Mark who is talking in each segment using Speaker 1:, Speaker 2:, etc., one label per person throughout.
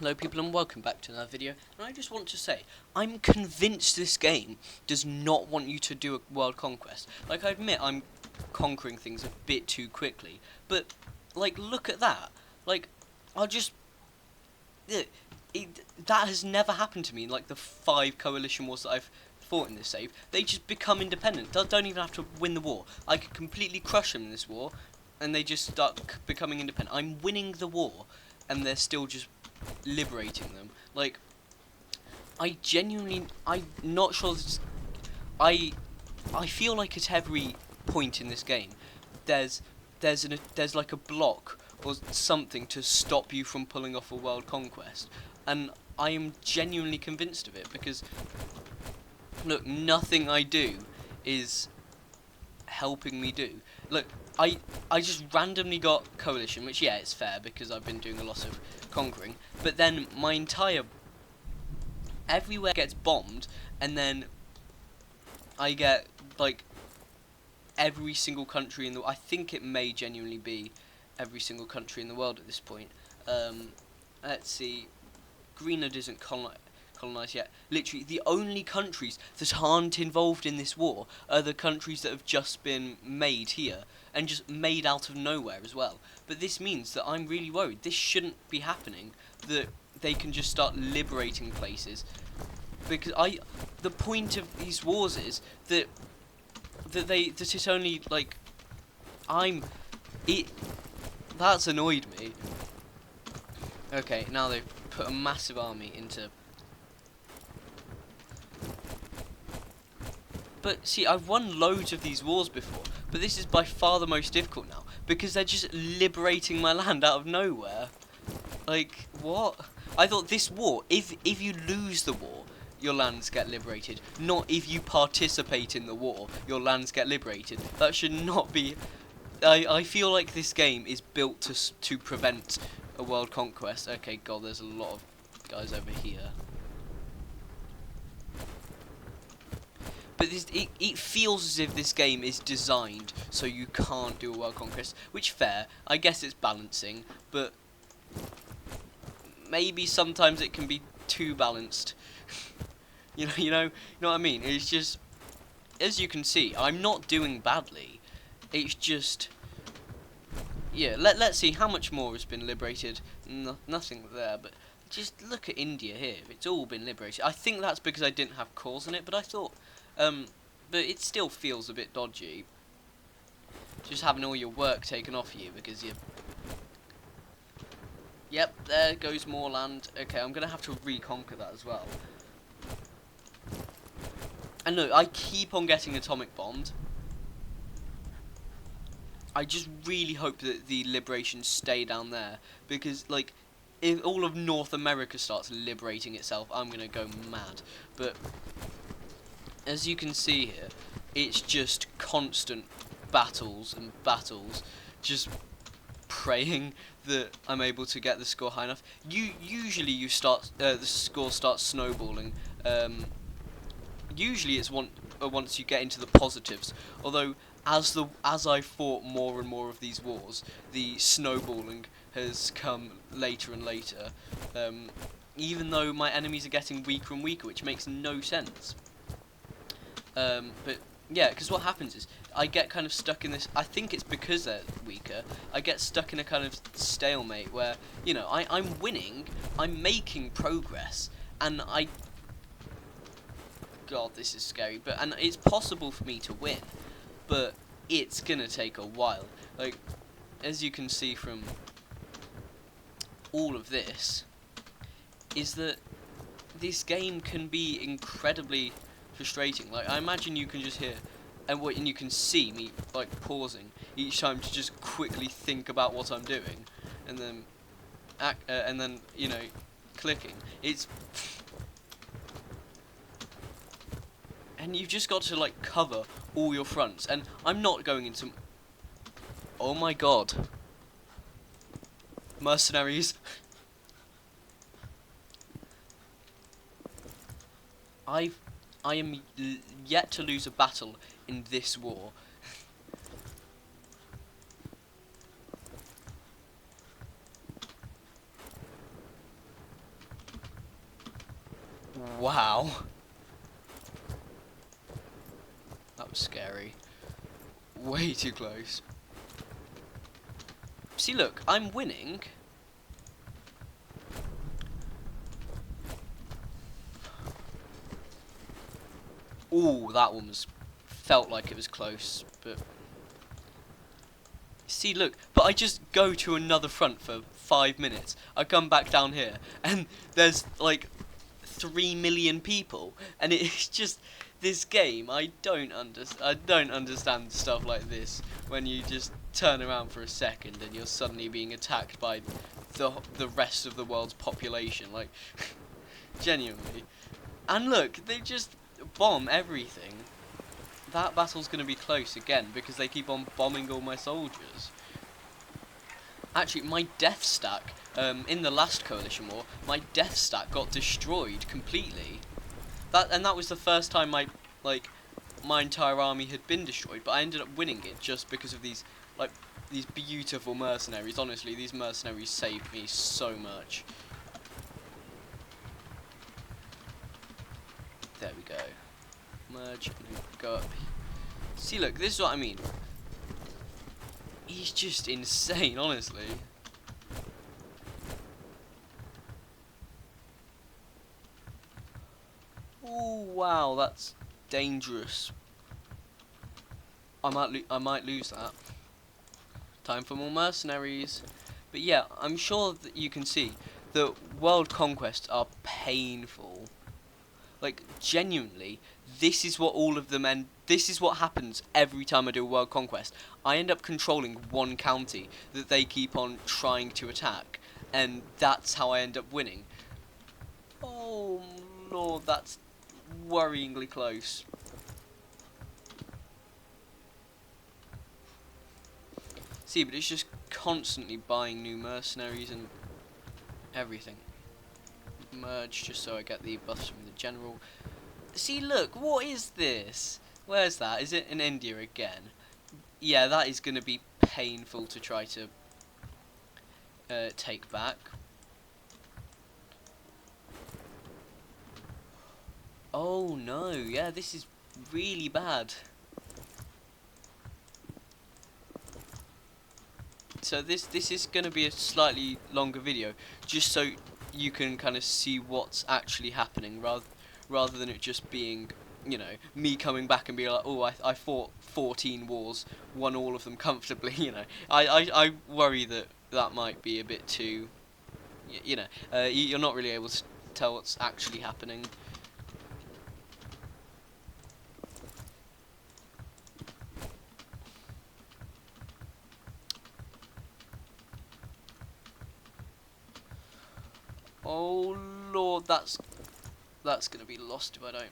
Speaker 1: Hello people and welcome back to another video, and I just want to say, I'm convinced this game does not want you to do a world conquest. Like, I admit I'm conquering things a bit too quickly, but, like, look at that. Like, I'll just... that has never happened to me in, like, the 5 coalition wars that I've fought in this save. They just become independent, don't even have to win the war. I could completely crush them in this war, and they just start becoming independent. I'm winning the war, and they're still just liberating them. Like, I'm not sure I I feel like at every point in this game there's there's like a block or something to stop you from pulling off a world conquest, and I am genuinely convinced of it because look, nothing I do is helping me do. Look, I just randomly got coalition, which, yeah, it's fair because I've been doing a lot of conquering, but then my entire everywhere gets bombed, and then I get like every single country in the I think it may genuinely be every single country in the world at this point. Let's see, Greenland isn't colonized yet. Literally, the only countries that aren't involved in this war are the countries that have just been made here, and just made out of nowhere as well. But this means that I'm really worried. This shouldn't be happening, that they can just start liberating places. Because the point of these wars is that it's only, like, I'm... It... That's annoyed me. Okay, now they've put a massive army into... But, see, I've won loads of these wars before, but this is by far the most difficult now, because they're just liberating my land out of nowhere. Like, what? I thought this war, if you lose the war, your lands get liberated. Not if you participate in the war, your lands get liberated. That should not be... I feel like this game is built to prevent a world conquest. Okay, God, there's a lot of guys over here. But it feels as if this game is designed so you can't do a world conquest. Which, fair. I guess it's balancing, but maybe sometimes it can be too balanced. you know what I mean? It's just, as you can see, I'm not doing badly. It's just, yeah. Let's see how much more has been liberated. Nothing there, but just look at India here. It's all been liberated. I think that's because I didn't have cores in it, but I thought, but it still feels a bit dodgy. Just having all your work taken off you because you. Yep, there goes more land. Okay, I'm gonna have to reconquer that as well. And look, I keep on getting atomic bombed. I just really hope that the liberations stay down there, because, like, if all of North America starts liberating itself, I'm gonna go mad. But as you can see here, it's just constant battles and battles, just praying that I'm able to get the score high enough. Usually you start the score starts snowballing. Usually it's once you get into the positives. Although as I fought more and more of these wars, the snowballing has come later and later. Even though my enemies are getting weaker and weaker, which makes no sense. But yeah, because what happens is I get kind of stuck in this. I think it's because they're weaker. I get stuck in a kind of stalemate where, you know, I'm winning, I'm making progress, and God, this is scary. And it's possible for me to win, but it's gonna take a while. Like, as you can see from all of this, is that this game can be incredibly frustrating. Like, I imagine you can just hear and you can see me, like, pausing each time to just quickly think about what I'm doing, and then you know, clicking. It's and you've just got to, like, cover all your fronts. And I'm not going into. Oh my God, mercenaries! I am yet to lose a battle in this war. Wow. That was scary. Way too close. See, look, I'm winning. Ooh, that one felt like it was close, but see, look, but I just go to another front for 5 minutes. I come back down here, and there's like 3 million people, and it's just this game. I don't understand stuff like this when you just turn around for a second and you're suddenly being attacked by the rest of the world's population. Like, genuinely. And look, they just bomb everything. That battle's going to be close again because they keep on bombing all my soldiers. Actually, my death stack, in the last coalition war, my death stack got destroyed completely. That was the first time my entire army had been destroyed, but I ended up winning it just because of these beautiful mercenaries. Honestly, these mercenaries saved me so much. There we go. Merge and go up. See, look, this is what I mean. He's just insane, honestly. Oh wow, that's dangerous. I might lose that. Time for more mercenaries. But yeah, I'm sure that you can see that world conquests are painful. Like, genuinely, this is what all of them end. This is what happens every time I do a world conquest. I end up controlling one county that they keep on trying to attack, and that's how I end up winning. Oh lord, that's worryingly close. See, but it's just constantly buying new mercenaries and everything. Merge just so I get the buffs from the general. See, look, what is this? Where's that? Is it in India again? Yeah, that is going to be painful to try to take back. Oh no, yeah, this is really bad. So this is going to be a slightly longer video, just so you can kind of see what's actually happening, rather than it just being, you know, me coming back and being like, oh, I fought 14 wars, won all of them comfortably. You know, I worry that that might be a bit too, you know, you're not really able to tell what's actually happening. Oh lord, that's gonna be lost if I don't.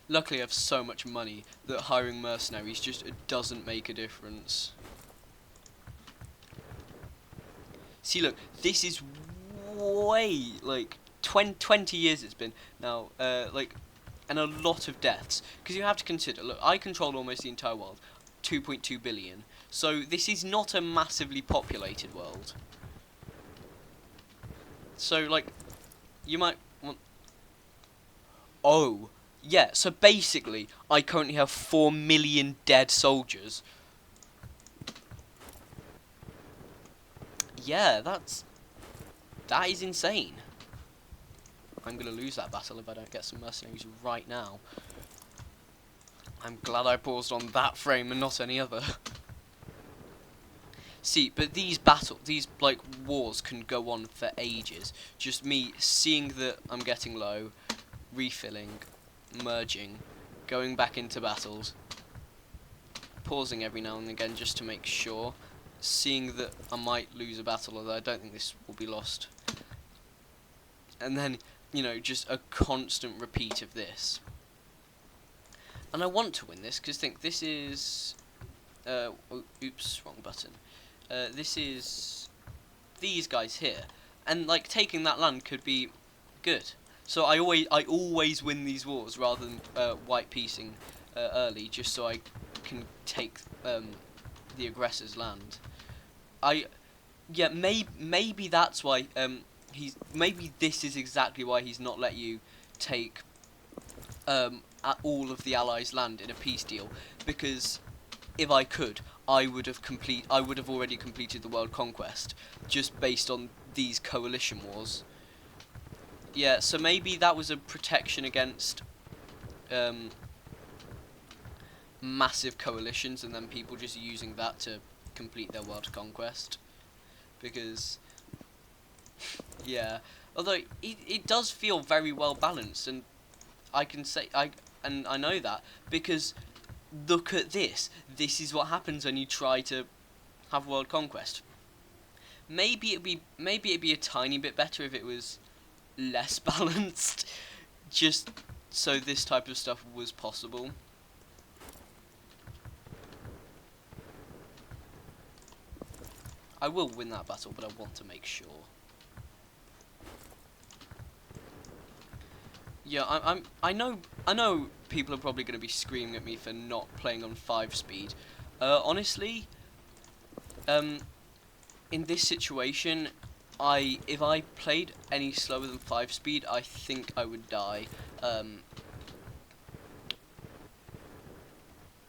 Speaker 1: Luckily I have so much money that hiring mercenaries just doesn't make a difference. See, look, this is way, like, 20 years it's been now, like, and a lot of deaths. Because you have to consider, look, I control almost the entire world, 2.2 billion. So this is not a massively populated world. So, like, you might want... Oh, yeah, so basically, I currently have 4 million dead soldiers. Yeah, that is insane. I'm going to lose that battle if I don't get some mercenaries right now. I'm glad I paused on that frame and not any other. See, but these like, wars can go on for ages. Just me seeing that I'm getting low, refilling, merging, going back into battles, pausing every now and again just to make sure, seeing that I might lose a battle, although I don't think this will be lost. And then, you know, just a constant repeat of this. And I want to win this, because think this is... oops, wrong button. This is these guys here, and like taking that land could be good. So I always win these wars rather than white piecing early, just so I can take the aggressor's land. Yeah, maybe that's why maybe this is exactly why he's not let you take all of the Allies' land in a peace deal, because if I could, I would have already completed the world conquest just based on these coalition wars. Yeah, so maybe that was a protection against massive coalitions and then people just using that to complete their world conquest. Because yeah, although it does feel very well balanced, and I can say I know that because look at this. This is what happens when you try to have world conquest. Maybe it'd be a tiny bit better if it was less balanced, just so this type of stuff was possible. I will win that battle, but I want to make sure. Yeah, I know people are probably going to be screaming at me for not playing on 5-speed. Honestly, in this situation, if I played any slower than 5-speed, I think I would die.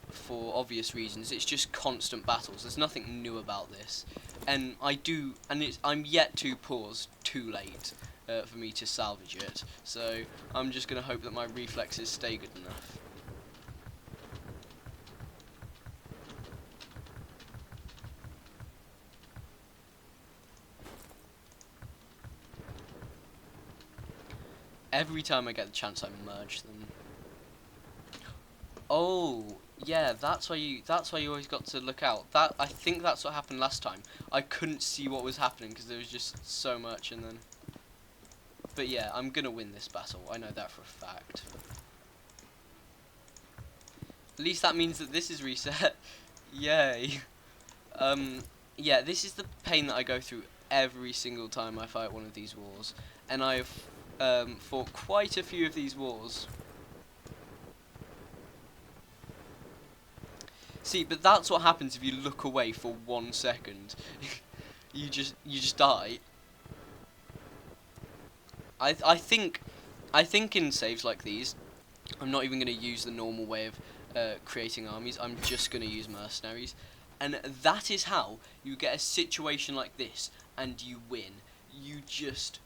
Speaker 1: For obvious reasons, it's just constant battles. There's nothing new about this, and I'm yet to pause too late for me to salvage it. So I'm just gonna hope that my reflexes stay good enough. Every time I get the chance, I merge them. Oh, yeah, that's why you always got to look out. I think that's what happened last time. I couldn't see what was happening because there was just so much, and then. But yeah, I'm gonna win this battle. I know that for a fact. At least that means that this is reset. Yay. Yeah, this is the pain that I go through every single time I fight one of these wars, and I've fought quite a few of these wars. See, but that's what happens if you look away for 1 second. you just die. I think in saves like these, I'm not even going to use the normal way of creating armies. I'm just going to use mercenaries, and that is how you get a situation like this and you win. You just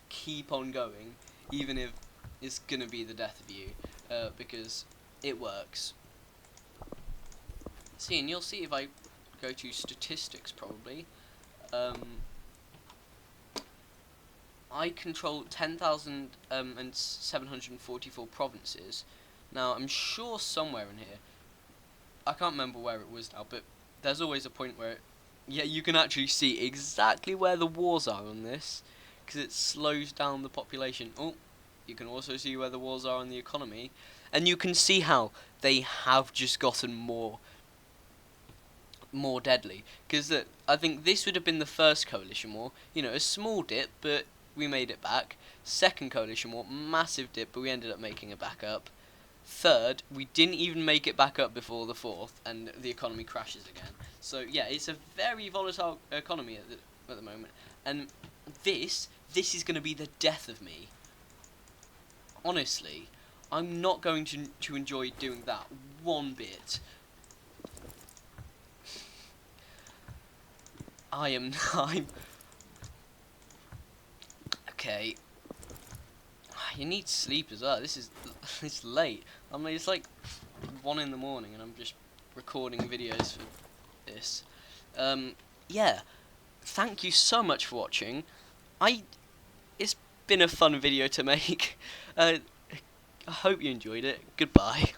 Speaker 1: keep on going, even if it's going to be the death of you, because it works. See, and you'll see if I go to statistics, probably. I control 10,744 provinces. Now, I'm sure somewhere in here, I can't remember where it was now, but there's always a point where, yeah, you can actually see exactly where the wars are on this, because it slows down the population. Oh, you can also see where the wars are on the economy, and you can see how they have just gotten more deadly, because I think this would have been the first coalition war, you know, a small dip, but we made it back. Second coalition war, massive dip, but we ended up making it back up. Third, we didn't even make it back up before the fourth, and the economy crashes again. So yeah, it's a very volatile economy at the moment, and this is going to be the death of me. Honestly, I'm not going to enjoy doing that one bit. I'm okay. You need sleep as well. It's late. I mean, it's like 1 in the morning, and I'm just recording videos for this. Yeah. Thank you so much for watching. It's been a fun video to make. I hope you enjoyed it. Goodbye.